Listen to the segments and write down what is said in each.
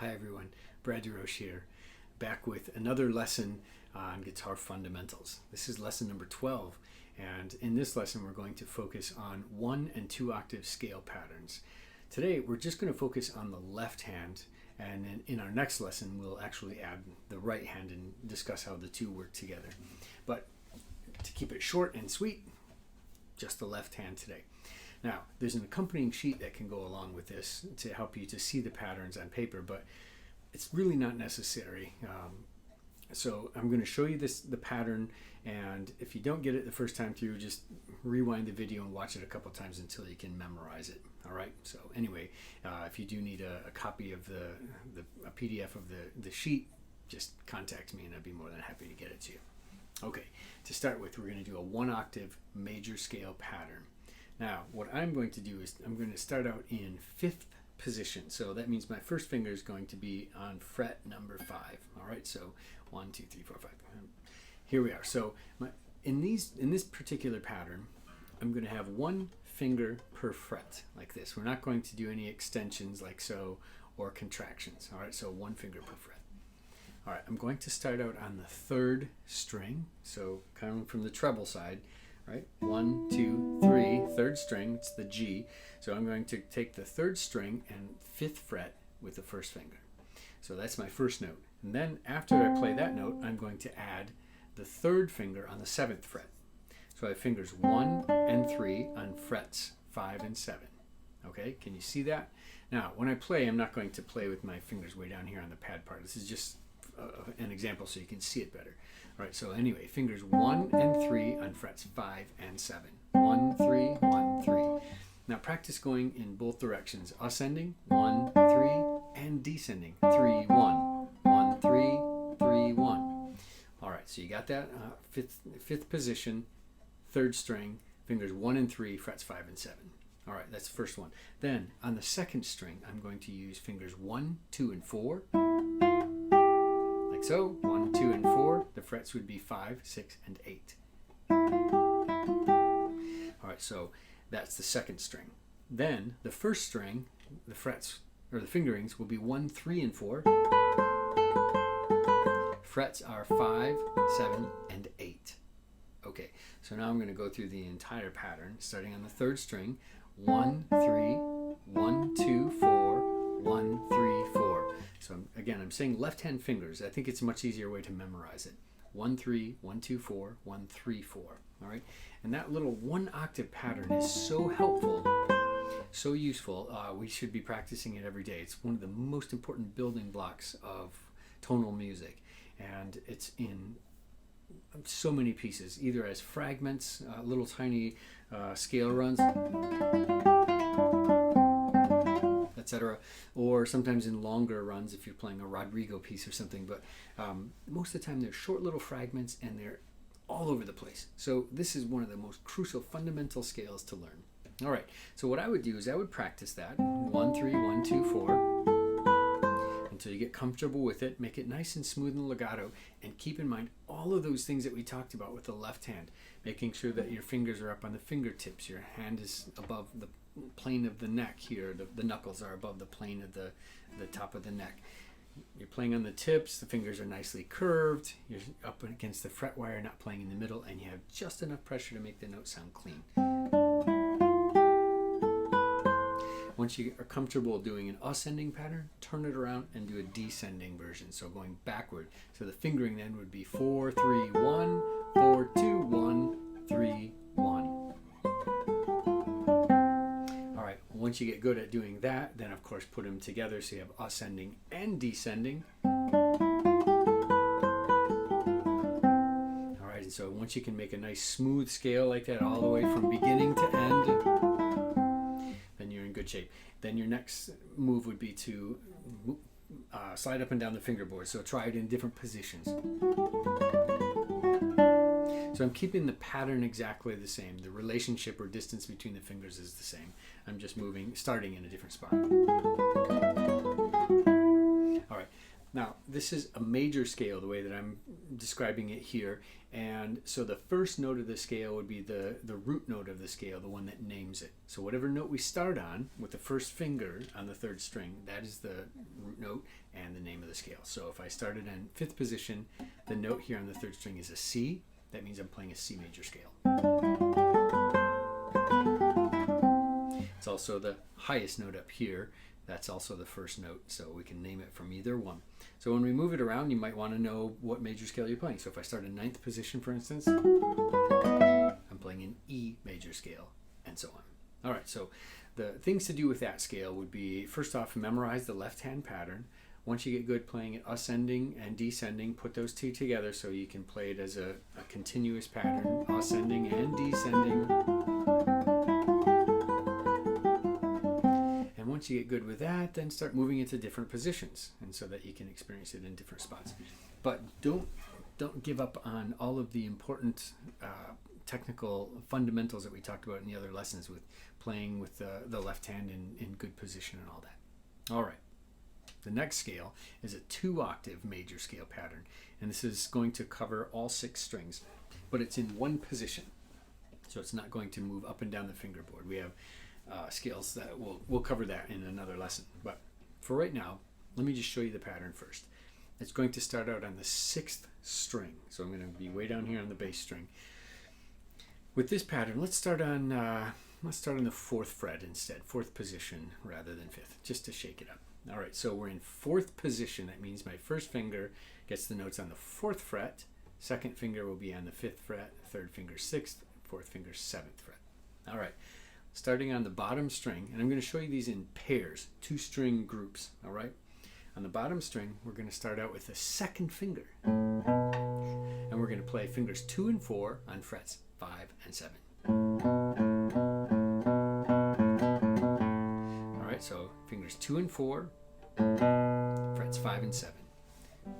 Hi everyone, Brad DeRoche here, back with another lesson on guitar fundamentals. This is lesson number 12, and in this lesson we're going to focus on 1 and 2 octave scale patterns. Today we're just going to focus on the left hand, and then in our next lesson we'll actually add the right hand and discuss how the two work together. But to keep it short and sweet, just the left hand today. Now, there's an accompanying sheet that can go along with this to help you to see the patterns on paper, but it's really not necessary. So I'm going to show you the pattern, and if you don't get it the first time through, just rewind the video and watch it a couple times until you can memorize it. All right. So anyway, if you do need a copy of a PDF of the sheet, just contact me and I'd be more than happy to get it to you. Okay. To start with, we're going to do a 1 octave major scale pattern. Now, what I'm going to do is I'm going to start out in 5th position. So that means my first finger is going to be on fret number 5. All right, so 1, 2, 3, 4, 5. Here we are. So in this particular pattern, I'm going to have 1 finger per fret, like this. We're not going to do any extensions like so or contractions. All right, so 1 finger per fret. All right, I'm going to start out on the 3rd string. So coming from the treble side. Right, 1, 2, 3, 3rd string, it's the G. So I'm going to take the 3rd string and 5th fret with the 1st finger. So that's my first note. And then after I play that note, I'm going to add the 3rd finger on the 7th fret. So I have fingers 1 and 3 on frets 5 and 7. Okay, can you see that? Now, when I play, I'm not going to play with my fingers way down here on the pad part. This is just an example so you can see it better. All right, so anyway, fingers 1 and 3 on frets 5 and 7. 1, 3, 1, 3. Now practice going in both directions. Ascending, 1, 3, and descending, 3, 1. 1, 3, 3, 1. All right, so you got that? Fifth position, 3rd string, fingers 1 and 3, frets 5 and 7. All right, that's the first one. Then on the 2nd string, I'm going to use fingers 1, 2, and 4. Like so, 1, 2, and 4. The frets would be 5, 6, and 8. All right, so that's the 2nd string. Then the 1st string, the frets or the fingerings will be 1, 3, and 4. Frets are 5, 7, and 8. Okay, so now I'm going to go through the entire pattern, starting on the 3rd string. 1, 3, 1, 2, 4, 1, 3, 4. So again, I'm saying left hand fingers. I think it's a much easier way to memorize it. 1, 3, 1, 2, 4, 1, 3, 4. All right, and that little 1 octave pattern is so helpful, so useful. We should be practicing it every day. It's one of the most important building blocks of tonal music, and it's in so many pieces, either as fragments, little tiny scale runs, etc., or sometimes in longer runs if you're playing a Rodrigo piece or something. But most of the time they're short little fragments and they're all over the place. So this is one of the most crucial fundamental scales to learn. All right, so what I would do is I would practice that 1, 3, 1, 2, 4 until you get comfortable with it. Make it nice and smooth and legato, and keep in mind all of those things that we talked about with the left hand, making sure that your fingers are up on the fingertips, your hand is above the plane of the neck here, the knuckles are above the plane of the top of the neck. You're playing on the tips, the fingers are nicely curved, you're up against the fret wire, not playing in the middle, and you have just enough pressure to make the note sound clean. Once you are comfortable doing an ascending pattern, turn it around and do a descending version, so going backward. So the fingering then would be 4, 3, 1, 4, 2, 1, 3, 1. Once you get good at doing that, then of course put them together so you have ascending and descending. All right, and so once you can make a nice smooth scale like that all the way from beginning to end, then you're in good shape. Then your next move would be to slide up and down the fingerboard. So try it in different positions. So I'm keeping the pattern exactly the same. The relationship or distance between the fingers is the same. I'm just starting in a different spot. All right. Now, this is a major scale, the way that I'm describing it here. And so the first note of the scale would be the root note of the scale, the one that names it. So whatever note we start on with the first finger on the third string, that is the root note and the name of the scale. So if I started in 5th position, the note here on the third string is a C. That means I'm playing a C major scale. It's also the highest note up here. That's also the first note, so we can name it from either one. So when we move it around, you might want to know what major scale you're playing. So if I start in 9th position, for instance, I'm playing an E major scale, and so on. All right, so the things to do with that scale would be, first off, memorize the left-hand pattern. Once you get good playing it ascending and descending, put those two together so you can play it as a continuous pattern, ascending and descending. Once you get good with that, then start moving into different positions, and so that you can experience it in different spots. But don't give up on all of the important technical fundamentals that we talked about in the other lessons, with playing with the left hand in good position and all that. All right. The next scale is a 2-octave major scale pattern, and this is going to cover all 6 strings, but it's in one position, so it's not going to move up and down the fingerboard. We have scales that we'll cover that in another lesson, but for right now, let me just show you the pattern first. It's going to start out on the 6th string, so I'm going to be way down here on the bass string. With this pattern, let's start on the 4th fret instead, 4th position rather than 5th, just to shake it up. All right, so we're in 4th position. That means my first finger gets the notes on the 4th fret, 2nd finger will be on the 5th fret, 3rd finger 6th, 4th finger 7th fret. All right. Starting on the bottom string, and I'm going to show you these in pairs, 2-string groups, all right? On the bottom string, we're going to start out with the 2nd finger, and we're going to play fingers 2 and 4 on frets 5 and 7. All right, so fingers 2 and 4, frets 5 and 7.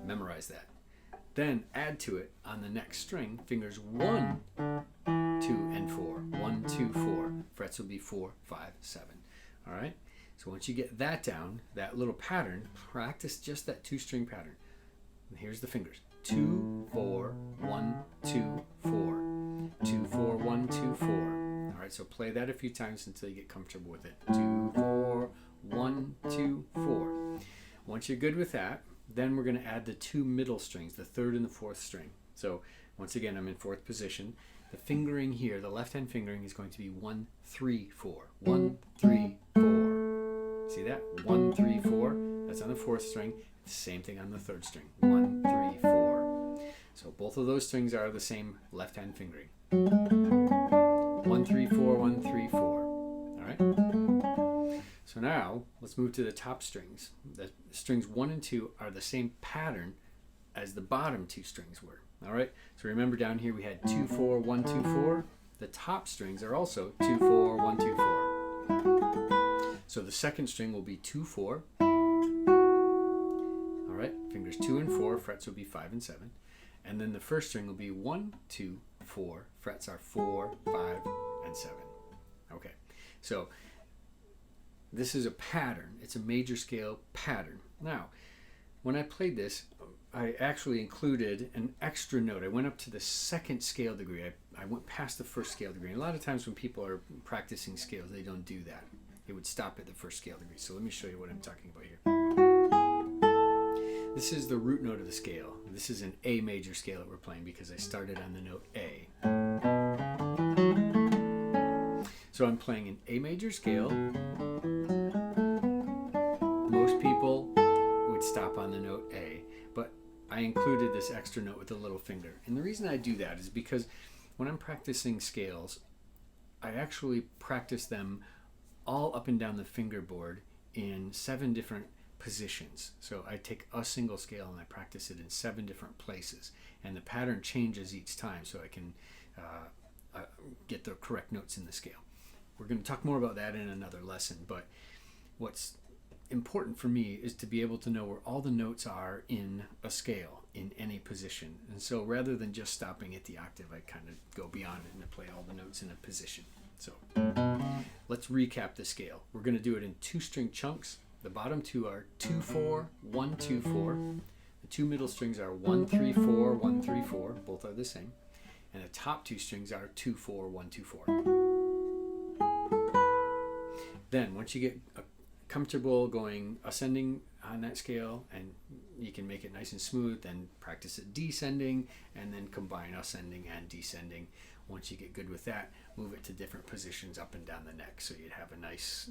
Memorize that. Then add to it on the next string, fingers 1, 2 and 4. 1, 2, 4. Frets will be 4, 5, 7. All right? So once you get that down, that little pattern, practice just that 2-string pattern. And here's the fingers. 2, 4, 1, 2, 4. 2, 4, 1, 2, 4. All right, so play that a few times until you get comfortable with it. 2, 4, 1, 2, 4. Once you're good with that, then we're going to add the 2 middle strings, the 3rd and the 4th string. So once again, I'm in 4th position. The fingering here, the left-hand fingering, is going to be 1, 3, 4. 1, 3, 4. See that? 1, 3, 4. That's on the 4th string. Same thing on the 3rd string. 1, 3, 4. So both of those strings are the same left-hand fingering. 1, 3, 4, 1, 3, 4. All right? So now, let's move to the top strings. The strings 1 and 2 are the same pattern as the bottom 2 strings were. All right, so remember down here we had 2, 4, 1, 2, 4. The top strings are also 2, 4, 1, 2, 4. So the 2nd string will be 2, 4. All right, fingers 2 and 4, frets will be 5 and 7. And then the 1st string will be 1, 2, 4. Frets are 4, 5, and 7. Okay, so this is a pattern. It's a major scale pattern. Now, when I played this, I actually included an extra note. I went up to the 2nd scale degree. I went past the 1st scale degree. And a lot of times when people are practicing scales, they don't do that. They would stop at the 1st scale degree. So let me show you what I'm talking about here. This is the root note of the scale. This is an A major scale that we're playing because I started on the note A. So I'm playing an A major scale. Most people would stop on the note A, but I included this extra note with the little finger. And the reason I do that is because when I'm practicing scales, I actually practice them all up and down the fingerboard in 7 different positions. So I take a single scale and I practice it in 7 different places. And the pattern changes each time so I can get the correct notes in the scale. We're going to talk more about that in another lesson, but what's important for me is to be able to know where all the notes are in a scale in any position. And so rather than just stopping at the octave, I kind of go beyond it and I play all the notes in a position. So let's recap the scale. We're going to do it in 2-string chunks. The bottom 2 are 2, 4, 1, 2, 4. The two middle strings are 1, 3, 4, 1, 3, 4. Both are the same. And the top two strings are 2, 4, 1, 2, 4. Then once you get comfortable going ascending on that scale, and you can make it nice and smooth, then practice it descending, and then combine ascending and descending. Once you get good with that, move it to different positions up and down the neck, so you'd have a nice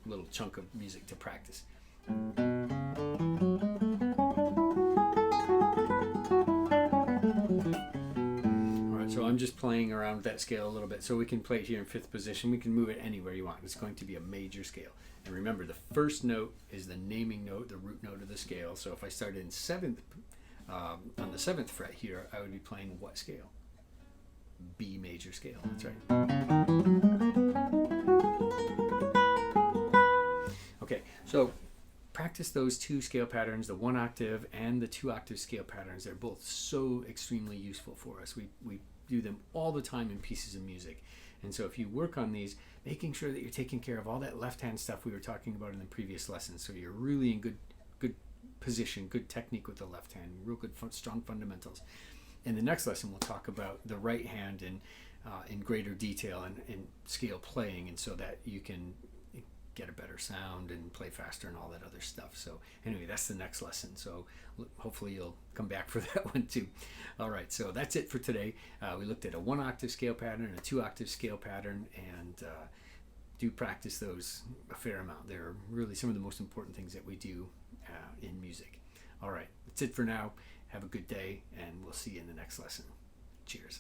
little chunk of music to practice. So I'm just playing around with that scale a little bit, so we can play it here in fifth position. We can move it anywhere you want. It's going to be a major scale. And remember, the first note is the naming note, the root note of the scale. So if I started in seventh, on the 7th fret here, I would be playing what scale? B major scale. That's right. Okay, so practice those two scale patterns, the 1 octave and the 2 octave scale patterns. They're both so extremely useful for us. We do them all the time in pieces of music. And so if you work on these, making sure that you're taking care of all that left-hand stuff we were talking about in the previous lesson, so you're really in good position, good technique with the left hand, real good, strong fundamentals. In the next lesson, we'll talk about the right hand in greater detail and scale playing, and so that you can get a better sound and play faster and all that other stuff. So anyway, that's the next lesson. So hopefully you'll come back for that one too. All right, so that's it for today. We looked at a 1 octave scale pattern and a 2 octave scale pattern, and do practice those a fair amount. They're really some of the most important things that we do in music. All right, that's it for now. Have a good day, and we'll see you in the next lesson. Cheers.